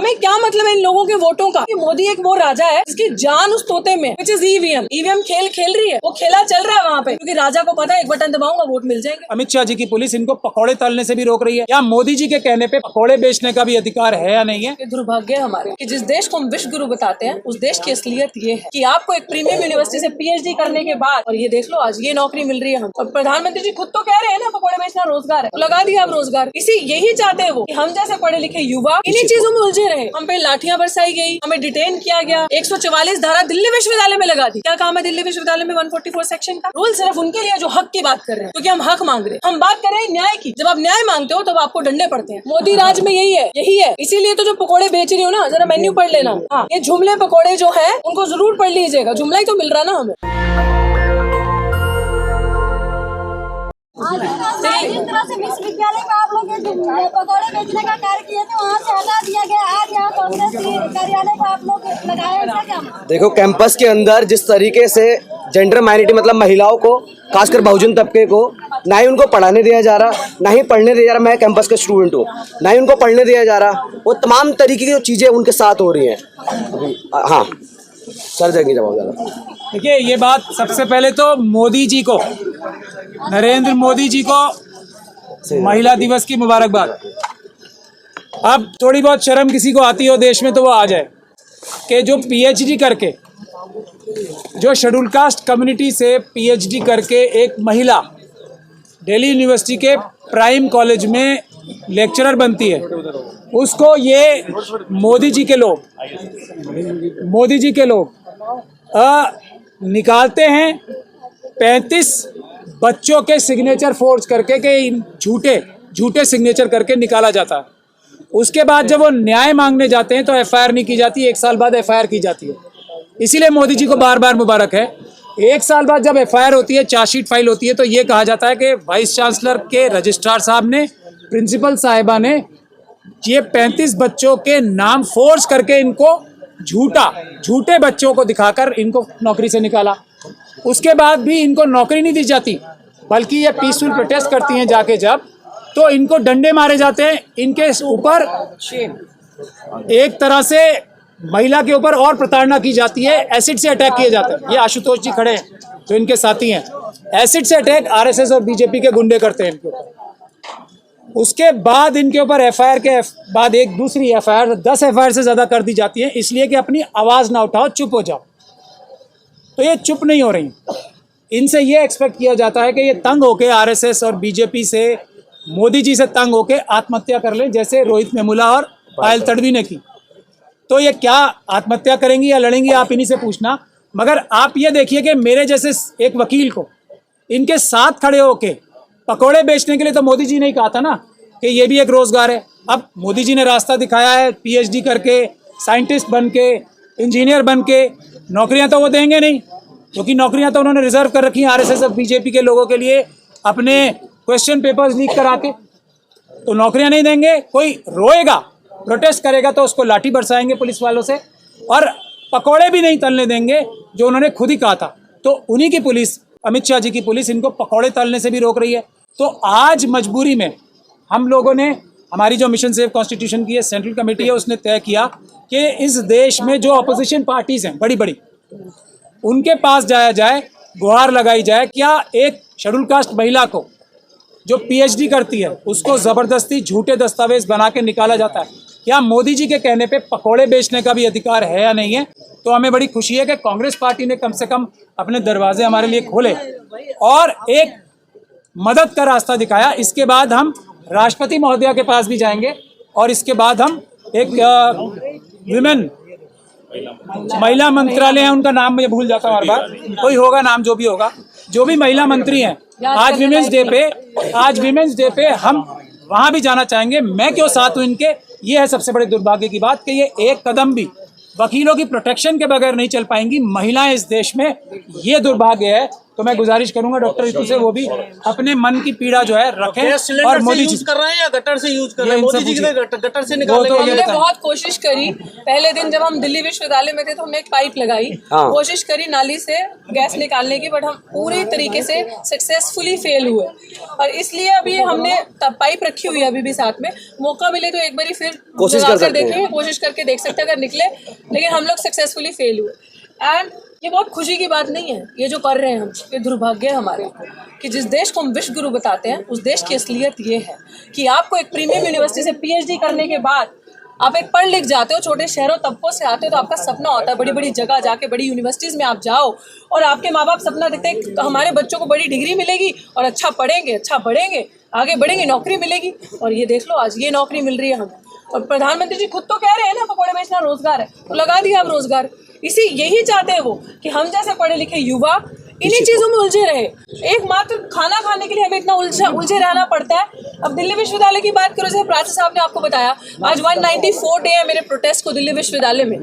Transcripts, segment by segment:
हमें क्या मतलब है इन लोगों के वोटों का? कि मोदी एक वो राजा है जिसकी जान उस तोते में, which is EVM। EVM खेल रही है, वो खेला चल रहा है वहाँ पे, क्योंकि राजा को पता है एक बटन दबाऊंगा वोट मिल जाएंगे। अमित शाह जी की पुलिस इनको पकौड़े तलने से भी रोक रही है। क्या मोदी जी के कहने पे पकौड़े बेचने का भी अधिकार है या नहीं है? ये दुर्भाग्य है हमारे कि जिस देश को हम विश्व गुरु बताते हैं उस देश की असलियत ये है कि आपको एक प्रीमियम यूनिवर्सिटी से PhD करने के बाद, और ये देख लो आज ये नौकरी मिल रही है हमको। और प्रधानमंत्री जी खुद तो कह रहे हैं ना पकौड़े बेचना रोजगार है, तो लगा दिया आप रोजगार। इसी यही चाहते हैं वो कि हम जैसे पढ़े लिखे युवा इन्हीं चीजों में उलझे रहे। हम पे लाठियां बरसाई गई, हमें डिटेन किया गया, 144 धारा दिल्ली विश्वविद्यालय में लगा दी। क्या काम है दिल्ली विश्वविद्यालय में 144 सेक्शन का? रूल सिर्फ उनके लिए जो हक की बात कर रहे हैं, क्योंकि हम हक मांग रहे हैं। हम बात कर रहे हैं न्याय की। जब आप न्याय मांगते हो तब आपको डंडे पड़ते हैं। मोदी राज में यही है। इसीलिए तो जो पकौड़े बेच रही हो ना, जरा मेन्यू पढ़ लेना। हाँ, ये जुमले पकौड़े जो है उनको जरूर पढ़ लीजिएगा, जुमला ही तो मिल रहा ना हमें। जिस तरह से विश्वविद्यालय में आप लोग पकौड़े बेचने का कार्य किए थे वहाँ से हटा दिया गया, आज यहाँ कांग्रेस कार्यालय को आप लोग लगाए, ऐसा क्या? देखो, कैंपस के अंदर जिस तरीके से जेंडर माइनॉरिटी मतलब महिलाओं को, खासकर बहुजन तबके को, ना ही उनको पढ़ाने दिया जा रहा, ना ही पढ़ने दिया जा रहा। मैं कैंपस का स्टूडेंट हूँ, ना ही उनको पढ़ने दिया जा रहा। वो तमाम तरीके की जो चीज़ें उनके साथ हो रही हैं अभी। हाँ सर, जाएंगे जवाब ज़्यादा। देखिए, ये बात सबसे पहले तो मोदी जी को, नरेंद्र मोदी जी को महिला दिवस की मुबारकबाद। अब थोड़ी बहुत शर्म किसी को आती हो देश में तो वो आ जाए कि जो PhD करके, जो शेड्यूल कास्ट कम्युनिटी से PhD करके एक महिला दिल्ली यूनिवर्सिटी के प्राइम कॉलेज में लेक्चरर बनती है, उसको ये मोदी जी के लोग निकालते हैं 35 बच्चों के सिग्नेचर फोर्ज करके, के झूठे सिग्नेचर करके निकाला जाता है। उसके बाद जब वो न्याय मांगने जाते हैं तो FIR नहीं की जाती, 1 साल बाद FIR की जाती है। इसीलिए मोदी जी को बार बार मुबारक है। 1 साल बाद जब FIR होती है, चार्जशीट फाइल होती है, तो ये कहा जाता है कि वाइस चांसलर के रजिस्ट्रार साहब ने, प्रिंसिपल साहिबा ने ये 35 बच्चों के नाम फोर्स करके इनको झूठे बच्चों को दिखाकर इनको नौकरी से निकाला। उसके बाद भी इनको नौकरी नहीं दी जाती, बल्कि ये पीसफुल प्रोटेस्ट करती हैं जाके जब, तो इनको डंडे मारे जाते हैं। इनके ऊपर एक तरह से महिला के ऊपर और प्रताड़ना की जाती है, एसिड से अटैक किए जाते हैं। ये आशुतोष जी खड़े हैं जो इनके साथी हैं, एसिड से अटैक RSS और BJP के गुंडे करते हैं इनके ऊपर। उसके बाद इनके ऊपर FIR के बाद एक दूसरी FIR, 10 FIR से ज़्यादा कर दी जाती है, इसलिए कि अपनी आवाज़ ना उठाओ, चुप हो जाओ। तो ये चुप नहीं हो रही। इनसे ये एक्सपेक्ट किया जाता है कि ये तंग होके RSS और BJP से, मोदी जी से तंग होके आत्महत्या कर लें, जैसे रोहित वेमुला और पायल तडवी ने की। तो ये क्या आत्महत्या करेंगी या लड़ेंगी, आप इन्हीं से पूछना। मगर आप ये देखिए कि मेरे जैसे एक वकील को इनके साथ खड़े होके पकौड़े बेचने के लिए तो मोदी जी ने ही कहा था ना कि ये भी एक रोजगार है। अब मोदी जी ने रास्ता दिखाया है, PhD करके, साइंटिस्ट बन के, इंजीनियर बन के। नौकरियां तो वो देंगे नहीं, क्योंकि नौकरियां तो उन्होंने रिजर्व कर रखी हैं RSS और BJP के लोगों के लिए, अपने क्वेश्चन पेपर्स लीक करा के। तो नौकरियां नहीं देंगे। कोई रोएगा, प्रोटेस्ट करेगा तो उसको लाठी बरसाएंगे पुलिस वालों से, और पकौड़े भी नहीं तलने देंगे, जो उन्होंने खुद ही कहा था। तो उन्हीं की पुलिस, अमित शाह जी की पुलिस, इनको पकौड़े तलने से भी रोक रही है। तो आज मजबूरी में हम लोगों ने, हमारी जो मिशन सेव कॉन्स्टिट्यूशन की सेंट्रल कमेटी है, उसने तय किया कि इस देश में जो अपोजिशन पार्टीज हैं बड़ी बड़ी, उनके पास जाया जाए, गुहार लगाई जाए। क्या एक शेड्यूल कास्ट महिला को जो PhD करती है उसको ज़बरदस्ती झूठे दस्तावेज बना के निकाला जाता है? क्या मोदी जी के कहने पे पकौड़े बेचने का भी अधिकार है या नहीं है? तो हमें बड़ी खुशी है कि कांग्रेस पार्टी ने कम से कम अपने दरवाजे हमारे लिए खोले और एक मदद का रास्ता दिखाया। इसके बाद हम राष्ट्रपति महोदया के पास भी जाएंगे, और इसके बाद हम एक महिला मंत्रालय है, उनका नाम मैं भूल जाता हूँ हर बार, कोई होगा नाम, जो भी होगा, जो भी महिला मंत्री हैं, आज विमेंस डे पे हम वहाँ भी जाना चाहेंगे। मैं क्यों साथ हूँ इनके, ये है सबसे बड़े दुर्भाग्य की बात कि ये एक कदम भी वकीलों की प्रोटेक्शन के बगैर नहीं चल पाएंगी महिलाएं इस देश में। ये दुर्भाग्य है तो मैं गुजारिश करूंगा डॉक्टर रितु से वो भी अपने मन की पीड़ा जो है रखें और मोदी जी कर रहे हैं या गटर से यूज कर रहे हैं? ये मोदी जी इनसे कितने गटर से वो निकाल तो हमने बहुत कोशिश करी। पहले दिन जब हम दिल्ली विश्वविद्यालय में थे तो हमने एक पाइप लगाई, कोशिश करी नाली से गैस निकालने की, बट हम पूरी तरीके से सक्सेसफुली फेल हुए। और इसलिए अभी हमने पाइप रखी हुई है अभी भी साथ में, मौका मिले तो एक बारी फिर कोशिश कर देखेंगे, कोशिश करके देख सकते हैं अगर निकले, लेकिन हम लोग सक्सेसफुली फेल हुए। एंड ये बहुत खुशी की बात नहीं है ये जो कर रहे हैं हम, ये दुर्भाग्य है हमारे कि जिस देश को हम विश्व गुरु बताते हैं उस देश की असलियत ये है कि आपको एक प्रीमियम यूनिवर्सिटी से पीएचडी करने के बाद आप एक पढ़ लिख जाते हो, छोटे शहरों तबकों से आते हो, तो आपका सपना होता है बड़ी बड़ी जगह जाके बड़ी यूनिवर्सिटीज़ में आप जाओ और आपके माँ बाप सपना देखते हैं हमारे बच्चों को बड़ी डिग्री मिलेगी और अच्छा पढ़ेंगे, अच्छा बढ़ेंगे, आगे बढ़ेंगे, नौकरी मिलेगी। और ये देख लो आज ये नौकरी मिल रही है हमें। और प्रधानमंत्री जी खुद तो कह रहे हैं ना पकौड़े बेचना रोजगार है, तो लगा दिया अब रोजगार। यही चाहते हैं वो कि हम जैसे पढ़े लिखे युवा इन्हीं चीजों में उलझे रहे। एकमात्र खाना खाने के लिए हमें इतना उलझे रहना पड़ता है। अब दिल्ली विश्वविद्यालय की बात करो, जैसे प्राची साहब ने आपको बताया, आज 194 डे है मेरे प्रोटेस्ट को दिल्ली विश्वविद्यालय में।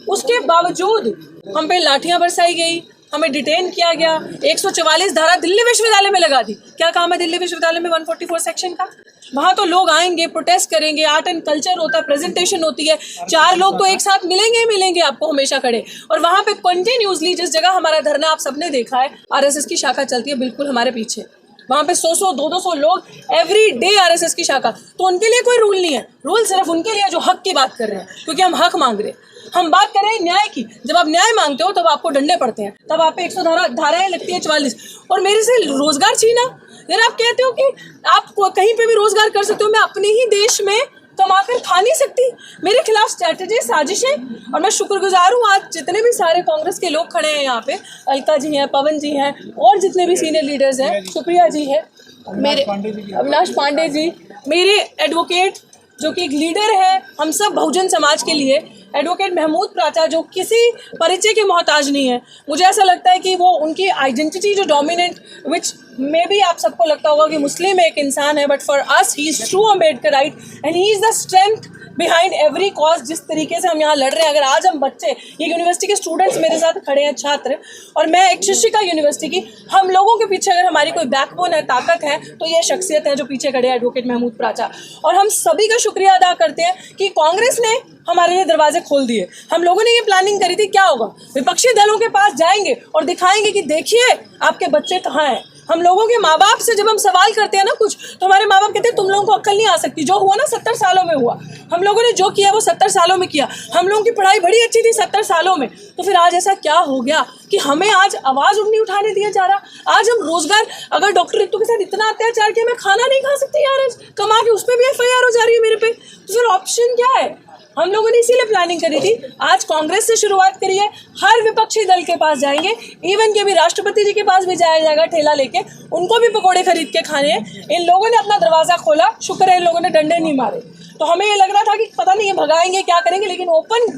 उसके बावजूद हम पे लाठियां बरसाई गई, हमें डिटेन किया गया, 144 धारा दिल्ली विश्वविद्यालय में लगा दी। क्या काम है दिल्ली विश्वविद्यालय में 144 सेक्शन का? वहाँ तो लोग आएंगे, प्रोटेस्ट करेंगे, आर्ट एंड कल्चर होता है, प्रेजेंटेशन होती है, 4 लोग तो एक साथ मिलेंगे ही मिलेंगे आपको हमेशा खड़े। और वहाँ पे कंटिन्यूसली जिस जगह हमारा धरना आप सबने देखा है, आरएसएस की शाखा चलती है बिल्कुल हमारे पीछे। वहाँ पे 100 200 लोग एवरी डे आरएसएस की शाखा। तो उनके लिए कोई रूल नहीं है, रूल सिर्फ उनके लिए जो हक की बात कर रहे हैं, क्योंकि हम हक मांग रहे हैं। हम बात कर रहे हैं न्याय की। जब आप न्याय मांगते हो तब आपको डंडे पड़ते हैं, तब आप पे 100 धाराएं लगती है 44। और मेरे से रोजगार छीना यार, आप कहते हो कि आप कहीं पे भी रोजगार कर सकते हो, मैं अपने ही देश में कमाकर खा नहीं सकती? मेरे खिलाफ स्ट्रैटेजी साजिशें। और मैं शुक्रगुजार हूँ आज जितने भी सारे कांग्रेस के लोग खड़े हैं यहाँ पे, अलका जी हैं, पवन जी हैं, और जितने भी सीनियर लीडर्स हैं, सुप्रिया जी है, मेरे अविनाश पांडे जी, मेरे एडवोकेट जो कि एक लीडर है हम सब बहुजन समाज के लिए, एडवोकेट महमूद प्राचा, जो किसी परिचय के मोहताज नहीं है। मुझे ऐसा लगता है कि वो उनकी आइडेंटिटी जो डोमिनेंट, विच मे बी आप सबको लगता होगा कि मुस्लिम एक इंसान है, but for us he is true Ambedkarite and he is the strength behind every cause. जिस तरीके से हम यहाँ लड़ रहे हैं, अगर आज हम बच्चे, ये यूनिवर्सिटी के स्टूडेंट्स मेरे साथ खड़े हैं, छात्र, और मैं एक शिक्षिका यूनिवर्सिटी की, हम लोगों के पीछे अगर हमारी कोई बैकबोन है, ताकत है, तो ये शख्सियत है जो पीछे खड़े हैं, एडवोकेट महमूद प्राचा। और हम सभी का शुक्रिया अदा करते हैं कि कांग्रेस ने हमारे लिए दरवाजे खोल दिए। हम लोगों ने ये प्लानिंग करी थी, क्या होगा, विपक्षी दलों के पास जाएंगे और दिखाएंगे कि देखिए आपके बच्चे कहाँ हैं। हम लोगों के माँ बाप से जब हम सवाल करते हैं ना कुछ, तो हमारे माँ बाप कहते हैं तुम लोगों को अक्ल नहीं आ सकती। जो हुआ ना 70 सालों में हुआ, हम लोगों ने जो किया वो 70 सालों में किया। हम लोगों की पढ़ाई बड़ी अच्छी थी 70 सालों में, तो फिर आज ऐसा क्या हो गया कि हमें आज आवाज़ नहीं उठाने दिया जा रहा। आज हम रोजगार, अगर डॉक्टर रितु के साथ इतना अत्याचार किया, मैं खाना नहीं खा सकती यार, आज कमा के उस पर भी FIR हो जा रही है मेरे पे, तो फिर ऑप्शन क्या है? हम लोगों ने इसीलिए प्लानिंग करी थी। आज कांग्रेस से शुरुआत करी है, हर विपक्षी दल के पास जाएंगे, इवन के भी राष्ट्रपति जी के पास भी जाया जाएगा ठेला लेके, उनको भी पकोड़े खरीद के खाने हैं। इन लोगों ने अपना दरवाज़ा खोला, शुक्र है इन लोगों ने डंडे नहीं मारे। तो हमें ये लग रहा था कि पता नहीं ये भगाएंगे क्या करेंगे, लेकिन ओपन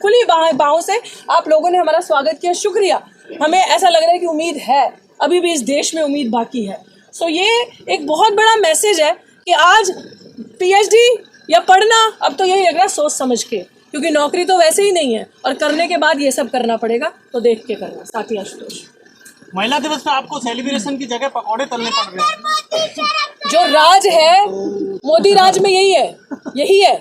खुली बाहों से आप लोगों ने हमारा स्वागत किया, शुक्रिया। हमें ऐसा लग रहा है कि उम्मीद है, अभी भी इस देश में उम्मीद बाकी है। सो ये एक बहुत बड़ा मैसेज है कि आज PhD या पढ़ना अब तो यही लग रहा है सोच समझ के, क्योंकि नौकरी तो वैसे ही नहीं है, और करने के बाद ये सब करना पड़ेगा, तो देख के करना। साथी आशुतोष, महिला दिवस पे आपको सेलिब्रेशन की जगह पकौड़े तलने पड़ रहे हैं। जो राज है मोदी राज में यही है,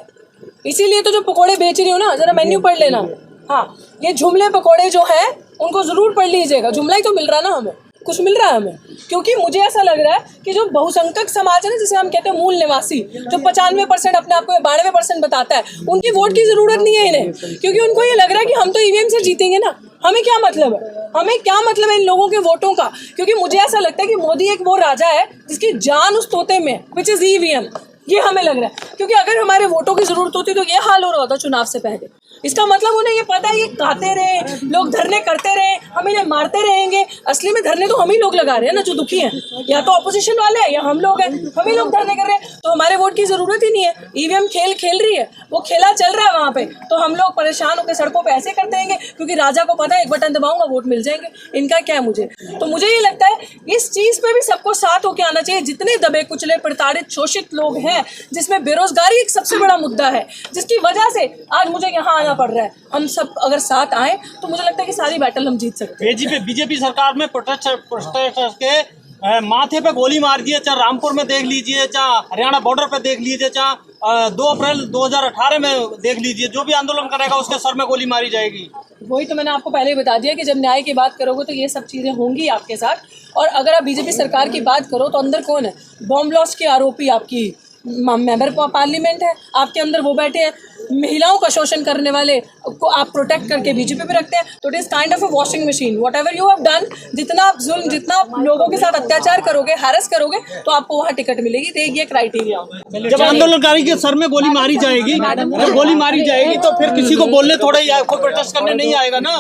इसीलिए तो जो पकोड़े बेच रही हो ना, जरा मेन्यू पढ़ लेना। हाँ, ये जुमले पकोड़े जो हैं उनको जरूर पढ़ लीजिएगा। जुमला ही तो मिल रहा ना, हमें कुछ मिल रहा है हमें, क्योंकि मुझे ऐसा लग रहा है कि जो बहुसंख्यक समाज है ना, जिसे हम कहते हैं मूल निवासी, जो 95% अपने आप को 92% बताता है, उनकी वोट की जरूरत नहीं है इन्हें, क्योंकि उनको ये लग रहा है कि हम तो EVM से जीतेंगे ना। हमें क्या मतलब है, हमें क्या मतलब है इन लोगों के वोटों का? क्योंकि मुझे ऐसा लगता है कि मोदी एक वो राजा है जिसकी जान उस तोते में, विच इज EVM। ये हमें लग रहा है, क्योंकि अगर हमारे वोटों की जरूरत होती तो ये हाल हो रहा होता चुनाव से पहले। इसका मतलब उन्हें ये पता है, ये गाते रहे, लोग धरने करते रहे, हम इन्हें मारते रहेंगे। असली में धरने तो हम ही लोग लगा रहे हैं ना, जो दुखी हैं, या तो ऑपोजिशन वाले हैं या हम लोग हैं, हम ही लोग धरने कर रहे हैं। तो हमारे वोट की जरूरत ही नहीं है। EVM खेल रही है, वो खेला चल रहा है वहाँ पे, तो हम लोग परेशान होकर सड़कों पे ऐसे करते रहेंगे, क्योंकि राजा को पता है एक बटन दबाऊंगा वोट मिल जाएंगे। इनका क्या है मुझे तो मुझे ये लगता है इस चीज पे भी सबको साथ होके आना चाहिए। जितने दबे कुचले प्रताड़ित शोषित लोग हैं, है, जिसमें बेरोजगारी एक सबसे बड़ा मुद्दा है, जिसकी वजह से आज मुझे यहाँ आना पड़ रहा है। हम सब अगर साथ आए तो मुझे लगता है कि सारी बैटल हम जीत सकते हैं। बीजेपी सरकार में प्रोटेस्टर्स के माथे पे गोली मार दी है, चाहे रामपुर में देख लीजिए, चाहे हरियाणा बॉर्डर पे देख लीजिए, चाहे 2 अप्रैल 2018 में देख लीजिए, जो भी आंदोलन करेगा उसके सर में गोली मारी जाएगी। वही तो मैंने आपको पहले ही बता दिया कि जब न्याय की बात करोगे तो ये सब चीज़ें होंगी आपके साथ। और अगर आप बीजेपी सरकार की बात करो तो अंदर कौन है? बॉम्ब ब्लास्ट के आरोपी आपकी मेंबर पार्लियामेंट है, आपके अंदर वो बैठे हैं। महिलाओं का शोषण करने वाले को आप प्रोटेक्ट करके बीजेपी पे रखते हैं। तो it is kind of a washing machine. What ever you have done, जितना आप जुल्म, जितना आप लोगों के साथ अत्याचार करोगे, हैरेस करोगे, तो आपको वहाँ टिकट मिलेगी। तो ये क्राइटेरिया। जब आंदोलनकारी के सर में गोली मारी जाएगी, जब गोली मारी जाएगी तो फिर किसी को बोलने थोड़ा ही कोई प्रोटेस्ट करने नहीं आएगा ना।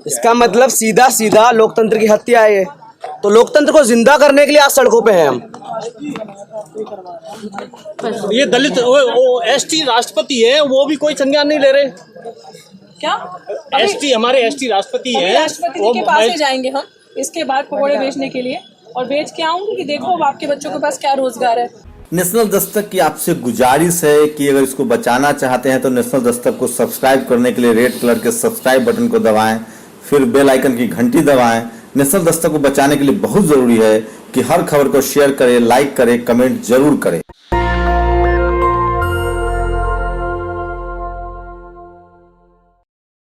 इसका मतलब सीधा सीधा लोकतंत्र की हत्या है ये। तो लोकतंत्र को जिंदा करने के लिए आज सड़कों पे हैं हम। ये दलित एसटी राष्ट्रपति है, वो भी कोई संज्ञान नहीं ले रहे। क्या एसटी हमारे एसटी राष्ट्रपति है, राष्ट्रपति जी के पास ही जाएंगे हम इसके बाद पकौड़े बेचने के लिए, और बेच के आऊंगी कि देखो अब आपके बच्चों के पास क्या रोजगार है। नेशनल दस्तक की आपसे गुजारिश है कि अगर इसको बचाना चाहते हैं तो नेशनल दस्तक को सब्सक्राइब करने के लिए रेड कलर के सब्सक्राइब बटन को दबाएं, फिर बेल आइकन की घंटी दबाएं। नेशनल दस्तक को बचाने के लिए बहुत जरूरी है कि हर खबर को शेयर करें, लाइक करें, कमेंट जरूर करें।